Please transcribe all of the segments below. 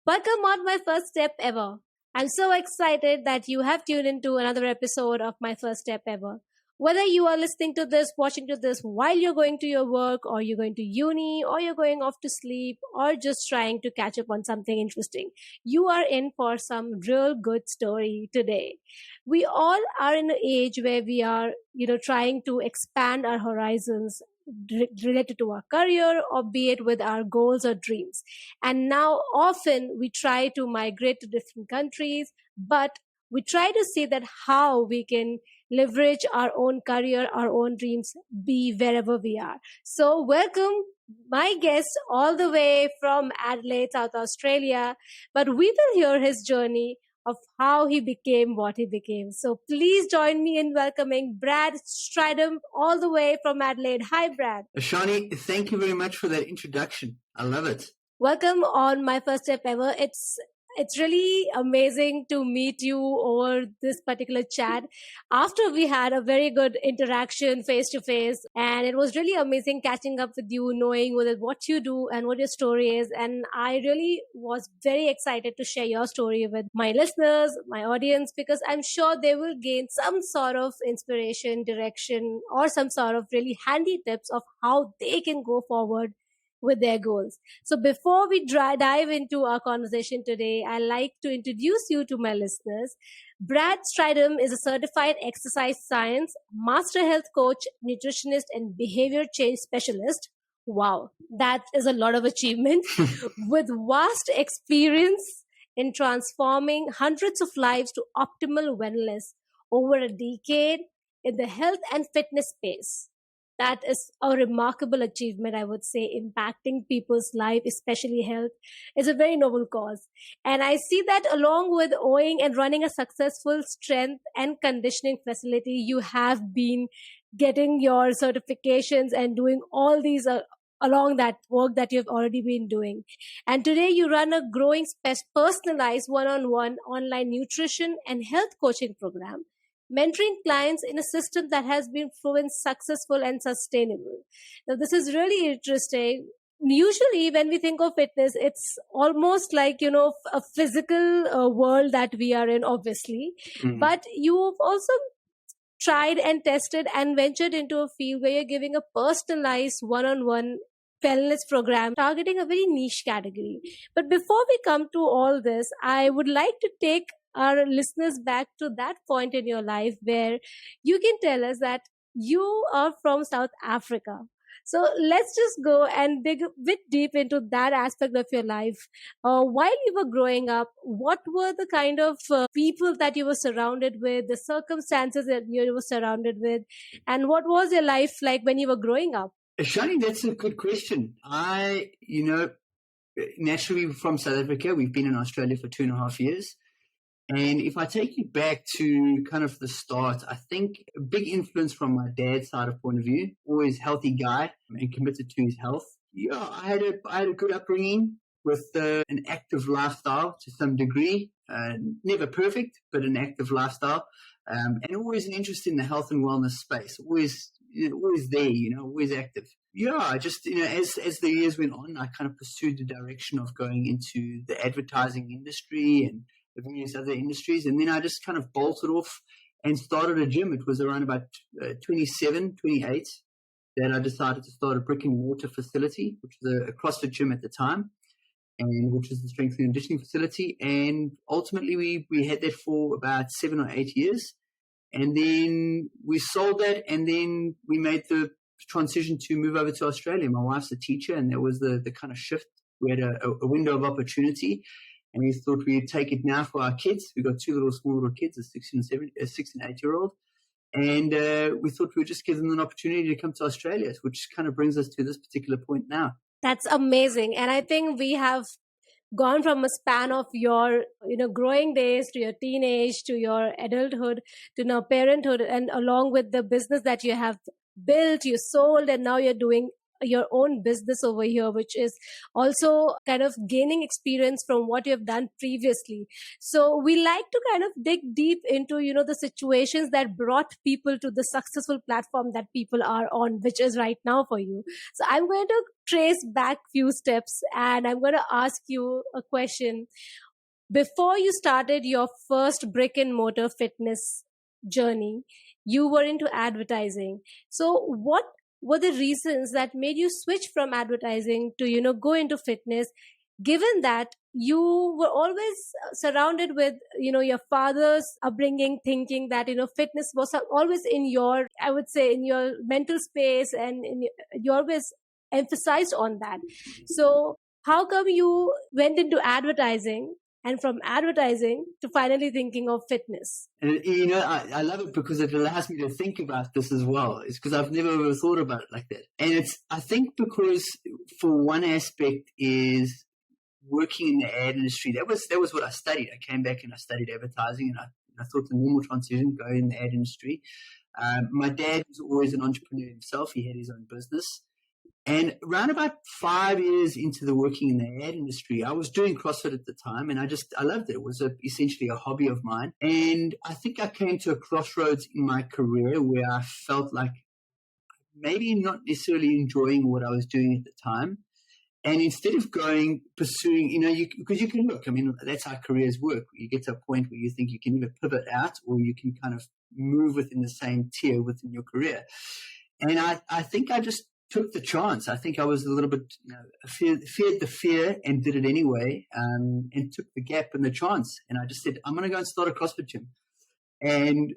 Welcome on my first step ever. I'm so excited that you have tuned into another episode of my first step ever. Whether you are listening to this, watching to this while you're going to your work, or you're going to uni, or you're going off to sleep, or just trying to catch up on something interesting, you are in for some real good story today. We all are in an age where we are, trying to expand our horizons related to our career or be it with our goals or dreams. And now often we try to migrate to different countries, but we try to see that how we can leverage our own career, our own dreams, be wherever we are. So welcome my guest all the way from Adelaide, South Australia, but we will hear his journey of how he became what he became. So please join me in welcoming Brad Strydom all the way from Adelaide. Hi, Brad. Shani, thank you very much for that introduction. I love it. Welcome on my first step ever. It's really amazing to meet you over this particular chat after we had a very good interaction face to face, and it was really amazing catching up with you, knowing what you do and what your story is. And I really was very excited to share your story with my listeners, my audience, because I'm sure they will gain some sort of inspiration, direction, or some sort of really handy tips of how they can go forward with their goals. So before we dive into our conversation today, I'd like to introduce you to my listeners. Brad Strydom is a certified exercise science, master health coach, nutritionist, and behavior change specialist. Wow, that is a lot of achievement with vast experience in transforming hundreds of lives to optimal wellness over a decade in the health and fitness space. That is a remarkable achievement, I would say. Impacting people's life, especially health, is a very noble cause. And I see that along with owning and running a successful strength and conditioning facility, you have been getting your certifications and doing all these along that work that you've already been doing. And today you run a growing personalized one-on-one online nutrition and health coaching program, mentoring clients in a system that has been proven successful and sustainable. Now, this is really interesting. Usually, when we think of fitness, it's almost like, a physical world that we are in, obviously. But you've also tried and tested and ventured into a field where you're giving a personalized one-on-one wellness program targeting a very niche category. But before we come to all this, I would like to take our listeners back to that point in your life where you can tell us that you are from South Africa. So let's just go and dig a bit deep into that aspect of your life. While you were growing up, what were the kind of people that you were surrounded with, the circumstances that you were surrounded with, and what was your life like when you were growing up? Shani, that's a good question. Naturally from South Africa, we've been in Australia for 2.5 years. And if I take you back to kind of the start, I think a big influence from my dad's side of point of view, always healthy guy and committed to his health. Yeah, I had a good upbringing with an active lifestyle to some degree. Never perfect, but an active lifestyle. And always an interest in the health and wellness space. Always there, always active. Yeah, just, as the years went on, I kind of pursued the direction of going into the advertising industry and the various other industries. And then I just kind of bolted off and started a gym. It was around about 27, 28 that I decided to start a brick and mortar facility, which was a CrossFit gym at the time, and which was the strength and conditioning facility. And ultimately we had that for about 7 or 8 years. And then we sold that, and then we made the transition to move over to Australia. My wife's a teacher, and that was the kind of shift. We had a window of opportunity, and we thought we'd take it now for our kids. We've got two small little kids, a 6 and 8-year-old. And we thought we'd just give them an opportunity to come to Australia, which kind of brings us to this particular point now. That's amazing. And I think we have gone from a span of your growing days to your teenage to your adulthood to now parenthood, and along with the business that you have built, you sold, and now you're doing your own business over here, which is also kind of gaining experience from what you have done previously. So we like to kind of dig deep into, the situations that brought people to the successful platform that people are on, which is right now for you. So I'm going to trace back few steps, and I'm going to ask you a question. Before you started your first brick and mortar fitness journey, you were into advertising. So what were the reasons that made you switch from advertising to, go into fitness, given that you were always surrounded with, your father's upbringing, thinking that, fitness was always in your, I would say, in your mental space, and you always emphasized on that. So how come you went into advertising, and from advertising to finally thinking of fitness? And I love it because it allows me to think about this as well. It's because I've never ever thought about it like that. And I think because for one aspect is working in the ad industry. That was what I studied. I came back and I studied advertising, and I thought the normal transition, go in the ad industry. My dad was always an entrepreneur himself. He had his own business. And around about 5 years into the working in the ad industry, I was doing CrossFit at the time, and I loved it. It was essentially a hobby of mine. And I think I came to a crossroads in my career where I felt like maybe not necessarily enjoying what I was doing at the time. And instead of pursuing, because you can look, I mean, that's how careers work. You get to a point where you think you can either pivot out or you can kind of move within the same tier within your career. And I think I just took the chance. I think I was a little bit, feared the fear and did it anyway, and took the gap and the chance. And I just said, I'm going to go and start a CrossFit gym. And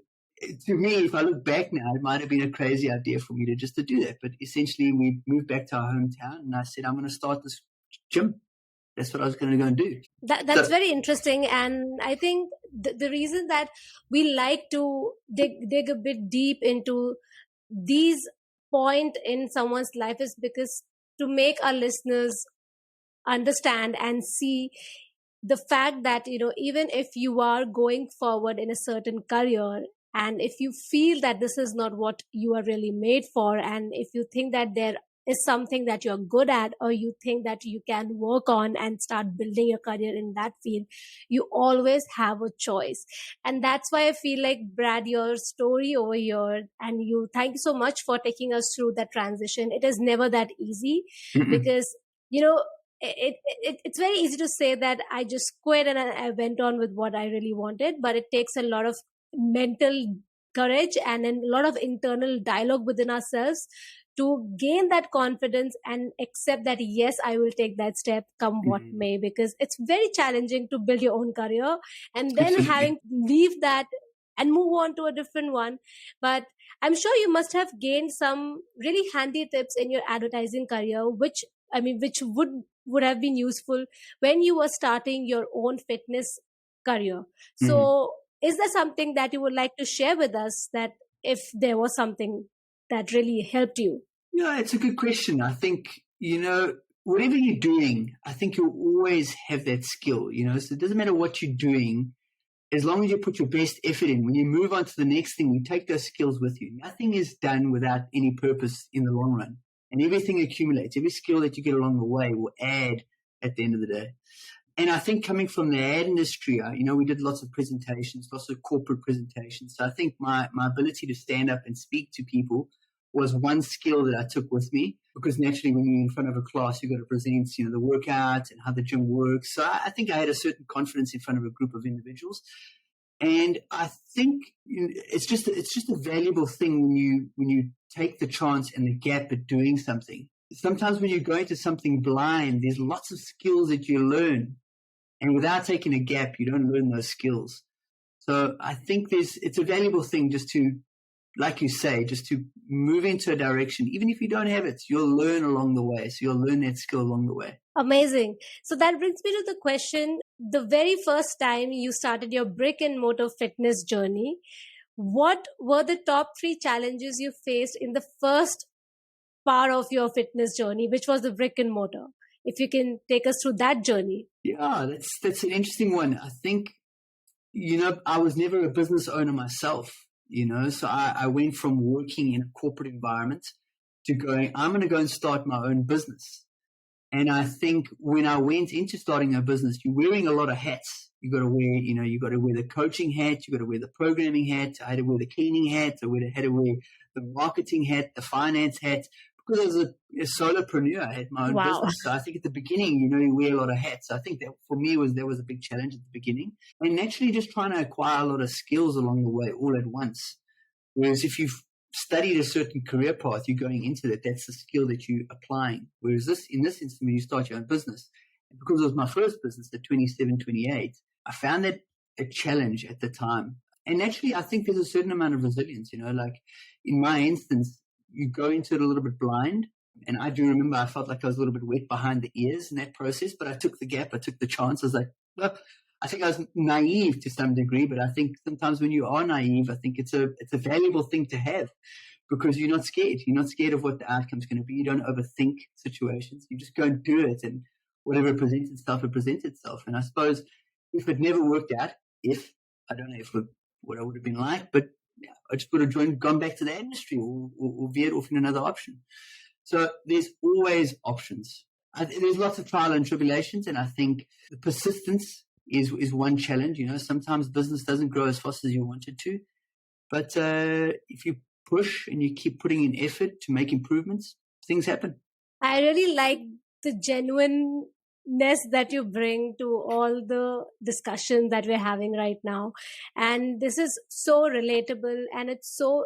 to me, if I look back now, it might have been a crazy idea for me to do that. But essentially, we moved back to our hometown, and I said, I'm going to start this gym. That's what I was going to go and do. That's very interesting. And I think the reason that we like to dig a bit deep into these point in someone's life is because to make our listeners understand and see the fact that, even if you are going forward in a certain career, and if you feel that this is not what you are really made for, and if you think that there is something that you're good at, or you think that you can work on and start building your career in that field, you always have a choice. And that's why I feel like, Brad, your story over here, and thank you so much for taking us through that transition. It is never that easy. Mm-mm. Because, it's very easy to say that I just quit and I went on with what I really wanted, but it takes a lot of mental courage and a lot of internal dialogue within ourselves to gain that confidence and accept that, yes, I will take that step come what may, because it's very challenging to build your own career and then having to leave that and move on to a different one. But I'm sure you must have gained some really handy tips in your advertising career, which would have been useful when you were starting your own fitness career. So is there something that you would like to share with us, that if there was something that really helped you? Yeah, it's a good question. I think, whatever you're doing, I think you'll always have that skill, so it doesn't matter what you're doing, as long as you put your best effort in. When you move on to the next thing, you take those skills with you. Nothing is done without any purpose in the long run, and everything accumulates. Every skill that you get along the way will add at the end of the day. And I think coming from the ad industry, we did lots of presentations, lots of corporate presentations. So I think my ability to stand up and speak to people was one skill that I took with me, because naturally when you're in front of a class, you've got to present, the workout and how the gym works. So I think I had a certain confidence in front of a group of individuals. And I think it's just a valuable thing when you take the chance and the gap at doing something. Sometimes when you're going to something blind, there's lots of skills that you learn. And without taking a gap, you don't learn those skills. So I think it's a valuable thing just to, like you say, just to move into a direction. Even if you don't have it, you'll learn along the way. So you'll learn that skill along the way. Amazing. So that brings me to the question, the very first time you started your brick and mortar fitness journey, what were the top 3 challenges you faced in the first part of your fitness journey, which was the brick and mortar? If you can take us through that journey. Yeah, that's an interesting one. I think, I was never a business owner myself, so I went from working in a corporate environment to going, I'm going to go and start my own business. And I think when I went into starting a business, you're wearing a lot of hats. You got to wear, you got to wear the coaching hat, you got to wear the programming hat. I had to wear the cleaning hat. I had to wear the marketing hat, the finance hat. Because as a solopreneur, I had my own Wow. business. So I think at the beginning, you wear a lot of hats. I think that for me that was a big challenge at the beginning. And naturally just trying to acquire a lot of skills along the way all at once. Whereas if you've studied a certain career path, you're going into that. That's the skill that you're applying. Whereas in this instance, when you start your own business, and because it was my first business at 27, 28, I found that a challenge at the time. And naturally, I think there's a certain amount of resilience, like in my instance, you go into it a little bit blind. And I do remember I felt like I was a little bit wet behind the ears in that process, but I took the gap. I took the chance. I was like, look, I think I was naive to some degree, but I think sometimes when you are naive, I think it's a valuable thing to have because you're not scared. You're not scared of what the outcome's going to be. You don't overthink situations. You just go and do it, and whatever presents itself, it presents itself. And I suppose if it never worked out, I don't know what I would have been like, but yeah, I just would have gone back to the industry or veered off in another option. So there's always options. There's lots of trial and tribulations, and I think the persistence is one challenge. Sometimes business doesn't grow as fast as you want it to, but if you push and you keep putting in effort to make improvements, things happen. I really like the genuineness that you bring to all the discussion that we're having right now. And this is so relatable, and it's so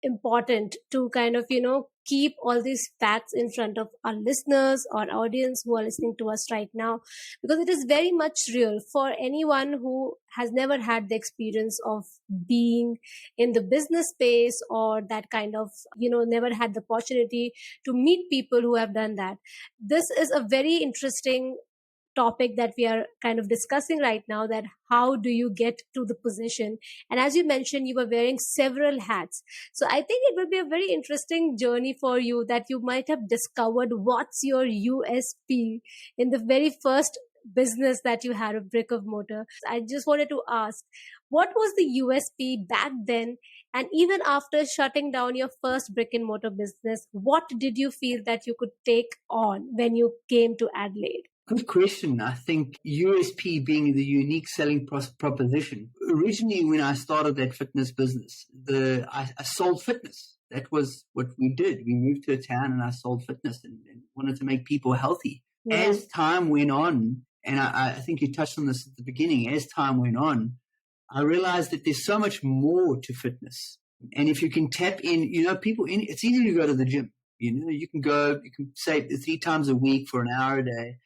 important to kind of, keep all these facts in front of our listeners or audience who are listening to us right now, because it is very much real for anyone who has never had the experience of being in the business space or that kind of, never had the opportunity to meet people who have done that. This is a very interesting topic that we are kind of discussing right now, that how do you get to the position. And as you mentioned, you were wearing several hats, so I think it will be a very interesting journey for you, that you might have discovered what's your USP in the very first business that you had, a brick of mortar. I just wanted to ask, what was the USP back then, and even after shutting down your first brick and mortar business, what did you feel that you could take on when you came to Adelaide? Good question. I think USP being the unique selling proposition. Originally, when I started that fitness business, I sold fitness. That was what we did. We moved to a town and I sold fitness and wanted to make people healthy. Yeah. As time went on, and I think you touched on this at the beginning, as time went on, I realized that there's so much more to fitness. And if you can tap in, people it's easy to go to the gym. You can say 3 times a week for an hour a day.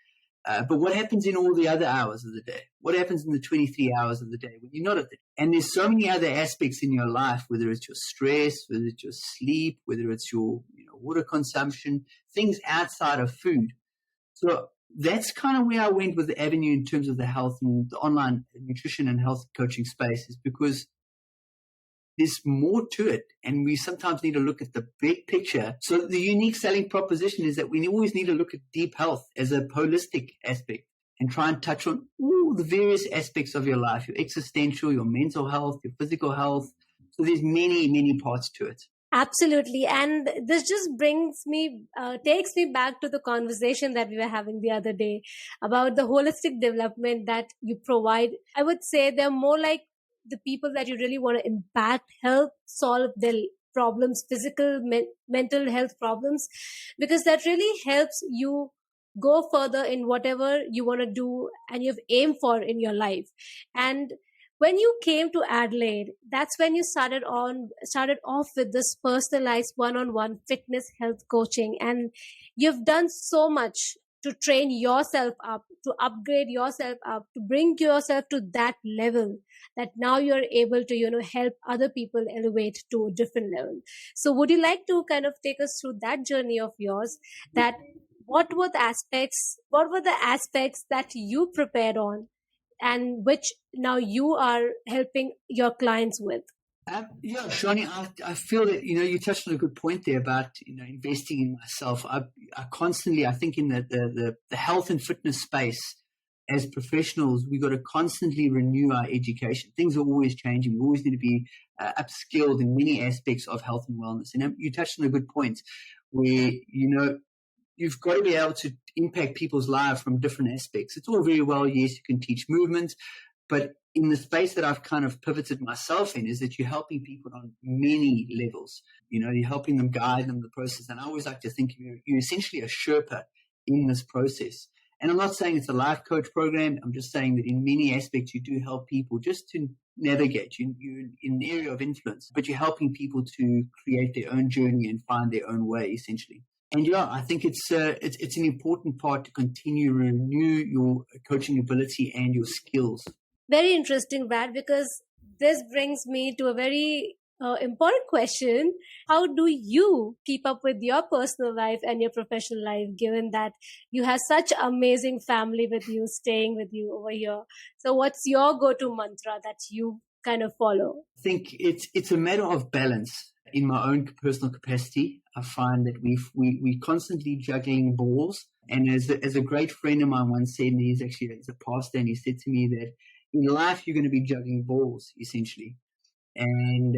But what happens in all the other hours of the day? What happens in the 23 hours of the day when you're not at the gym? And there's so many other aspects in your life, whether it's your stress, whether it's your sleep, whether it's your water consumption, things outside of food. So that's kind of where I went with the avenue in terms of the health and the online nutrition and health coaching space, is because there's more to it, and we sometimes need to look at the big picture. So the unique selling proposition is that we always need to look at deep health as a holistic aspect and try and touch on all the various aspects of your life, your existential, your mental health, your physical health. So there's many, many parts to it. Absolutely. And this just takes me back to the conversation that we were having the other day about the holistic development that you provide. I would say they're more like the people that you really want to impact, help solve their problems, physical, mental health problems, because that really helps you go further in whatever you want to do and you've aimed for in your life. And when you came to Adelaide, that's when you started off with this personalized one-on-one fitness health coaching. And you've done so much to train yourself up, to upgrade yourself up, to bring yourself to that level that now you're able to, help other people elevate to a different level. So would you like to kind of take us through that journey of yours, that what were the aspects that you prepared on and which now you are helping your clients with? Yeah, Shani, I feel that, you touched on a good point there about, investing in myself. I constantly, I think in the health and fitness space, as professionals, we got to constantly renew our education. Things are always changing. We always need to be upskilled in many aspects of health and wellness. And you touched on a good point. where, you've got to be able to impact people's lives from different aspects. It's all very well, yes, you can teach movement, but in the space that I've kind of pivoted myself in is that you're helping people on many levels. You're helping them, guide them the process. And I always like to think you're essentially a Sherpa in this process. And I'm not saying it's a life coach program. I'm just saying that in many aspects, you do help people just to navigate. You're in an area of influence, but you're helping people to create their own journey and find their own way, essentially. And I think it's an important part to continue to renew your coaching ability and your skills. Very interesting, Brad, because this brings me to a very important question. How do you keep up with your personal life and your professional life, given that you have such amazing family with you, staying with you over here? So what's your go-to mantra that you kind of follow? I think it's a matter of balance. In my own personal capacity, I find that we constantly juggling balls. And as a great friend of mine once said, and he's actually a pastor, and he said to me that in life you're going to be juggling balls essentially, and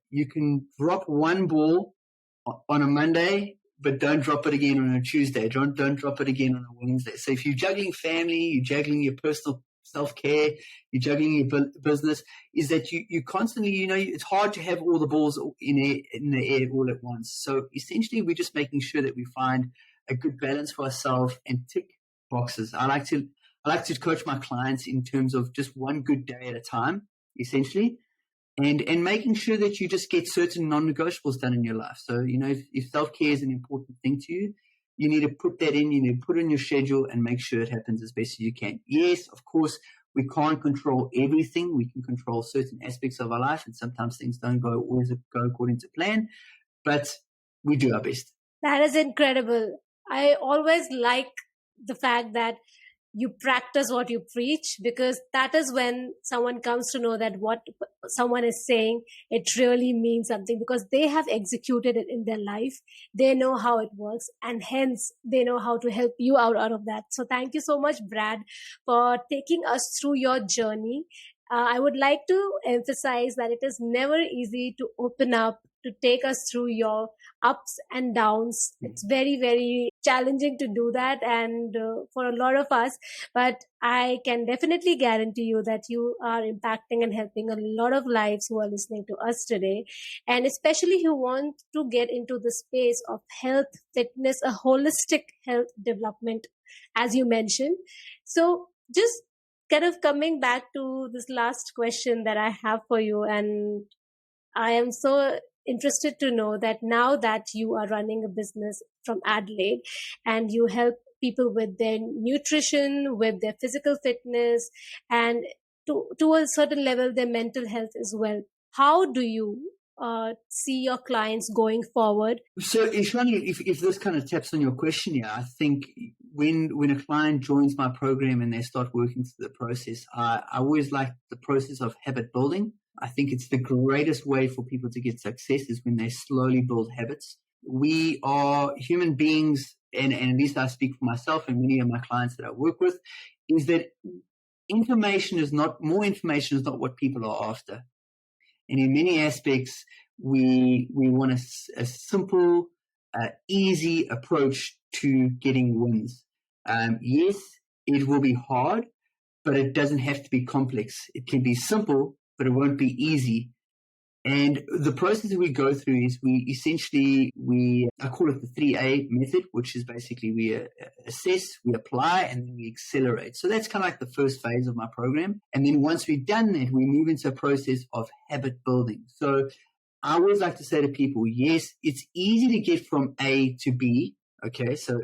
you can drop one ball on a Monday, but don't drop it again on a Tuesday. Don't drop it again on a Wednesday. So if you're juggling family, you're juggling your personal self-care, you're juggling your business, is that you constantly, it's hard to have all the balls in the air all at once. So essentially, we're just making sure that we find a good balance for ourselves and tick boxes. I like to coach my clients in terms of just one good day at a time, essentially, and making sure that you just get certain non-negotiables done in your life. So, if self-care is an important thing to you, you need to put that in, you need to put it in your schedule and make sure it happens as best as you can. Yes, of course, we can't control everything. We can control certain aspects of our life, and sometimes things don't always go according to plan, but we do our best. That is incredible. I always like the fact that you practice what you preach, because that is when someone comes to know that what someone is saying, it really means something, because they have executed it in their life. They know how it works, and hence they know how to help you out of that. So thank you so much, Brad, for taking us through your journey. I would like to emphasize that it is never easy to open up, to take us through your ups and downs. It's very, very challenging to do that, and for a lot of us, but I can definitely guarantee you that you are impacting and helping a lot of lives who are listening to us today, and especially who want to get into the space of health, fitness, a holistic health development, as you mentioned. So just kind of coming back to this last question that I have for you, and I am so interested to know that now that you are running a business from Adelaide and you help people with their nutrition, with their physical fitness, and to a certain level, their mental health as well, how do you see your clients going forward? So, Ishwani, if this kind of taps on your question here, I think when a client joins my program and they start working through the process, I always like the process of habit building. I think it's the greatest way for people to get success is when they slowly build habits. We are human beings, and at least I speak for myself and many of my clients that I work with, is that more information is not what people are after. And in many aspects, we want a simple, easy approach to getting wins. Yes, it will be hard, but it doesn't have to be complex. It can be simple, but it won't be easy. And the process that we go through is I call it the 3A method, which is basically we assess, we apply, and then we accelerate. So that's kind of like the first phase of my program. And then once we've done that, we move into a process of habit building. So I always like to say to people, yes, it's easy to get from A to B. Okay, so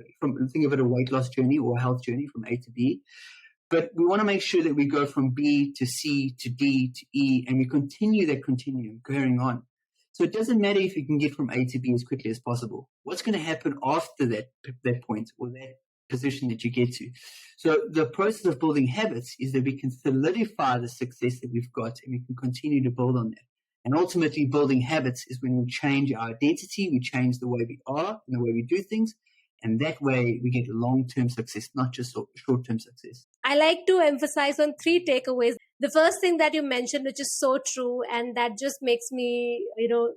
think of it a weight loss journey or a health journey from A to B. But we want to make sure that we go from B to C to D to E, and we continue that continuum going on. So it doesn't matter if you can get from A to B as quickly as possible. What's going to happen after that point or that position that you get to? So the process of building habits is that we can solidify the success that we've got, and we can continue to build on that. And ultimately, building habits is when we change our identity, we change the way we are and the way we do things. And that way we get long-term success, not just short-term success. I like to emphasize on three takeaways. The first thing that you mentioned, which is so true, and that just makes me,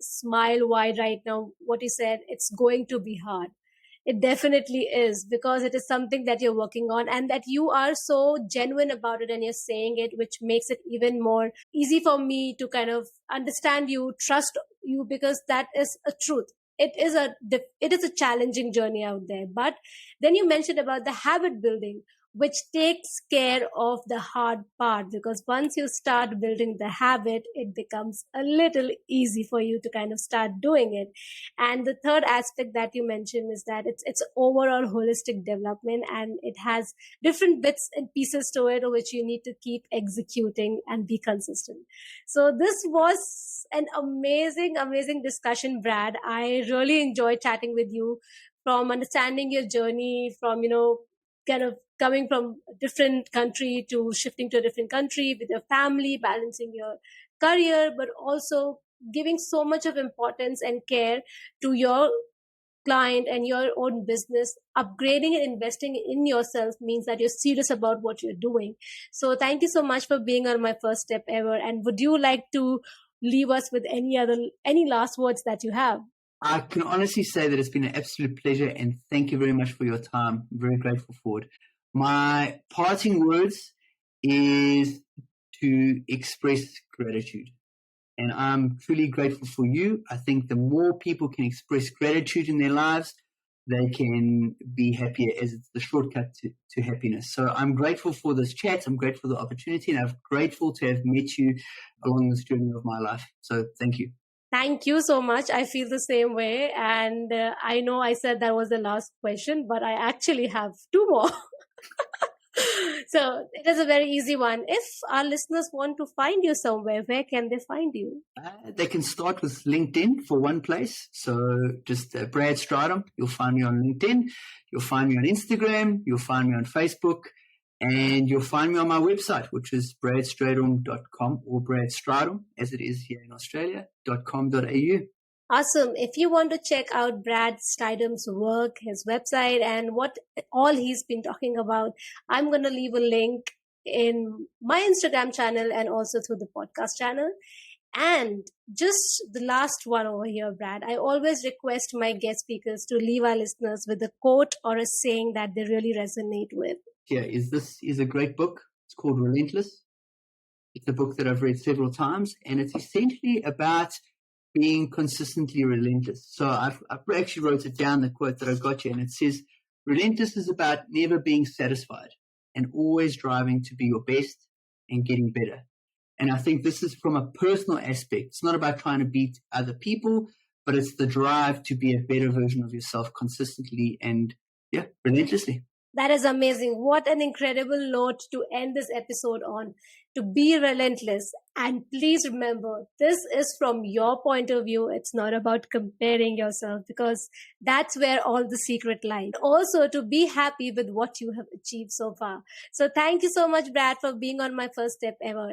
smile wide right now, what you said, it's going to be hard. It definitely is, because it is something that you're working on and that you are so genuine about it and you're saying it, which makes it even more easy for me to kind of understand you, trust you, because that is a truth. It is a challenging journey out there. But then you mentioned about the habit building, which takes care of the hard part, because once you start building the habit, it becomes a little easy for you to kind of start doing it. And the third aspect that you mentioned is that it's overall holistic development, and it has different bits and pieces to it which you need to keep executing and be consistent. So this was an amazing discussion, Brad. I really enjoyed chatting with you, from understanding your journey, from kind of coming from a different country to shifting to a different country with your family, balancing your career, but also giving so much of importance and care to your client and your own business. Upgrading and investing in yourself means that you're serious about what you're doing. So thank you so much for being on my first step ever. And would you like to leave us with any last words that you have? I can honestly say that it's been an absolute pleasure, and thank you very much for your time. I'm very grateful for it. My parting words is to express gratitude. And I'm truly grateful for you. I think the more people can express gratitude in their lives, they can be happier, as it's the shortcut to happiness. So I'm grateful for this chat. I'm grateful for the opportunity, and I'm grateful to have met you along this journey of my life. So thank you. Thank you so much. I feel the same way. And I know I said that was the last question, but I actually have two more. So it is a very easy one. If our listeners want to find you somewhere, where can they find you? They can start with LinkedIn for one place. So just Brad Strydom. You'll find me on LinkedIn. You'll find me on Instagram. You'll find me on Facebook. And you'll find me on my website, which is bradstrydom.com, or bradstrydom, as it is here in Australia, .com.au. Awesome. If you want to check out Brad Strydom's work, his website, and what all he's been talking about, I'm going to leave a link in my Instagram channel and also through the podcast channel. And just the last one over here, Brad, I always request my guest speakers to leave our listeners with a quote or a saying that they really resonate with. This is a great book. It's called Relentless. It's a book that I've read several times, and it's essentially about being consistently relentless. So I actually wrote it down, the quote that I got you, and it says, relentless is about never being satisfied and always driving to be your best and getting better. And I think this is from a personal aspect. It's not about trying to beat other people, but it's the drive to be a better version of yourself consistently and, relentlessly. That is amazing. What an incredible note to end this episode on. To be relentless. And please remember, this is from your point of view. It's not about comparing yourself, because that's where all the secret lies. Also, to be happy with what you have achieved so far. So thank you so much, Brad, for being on my first step ever.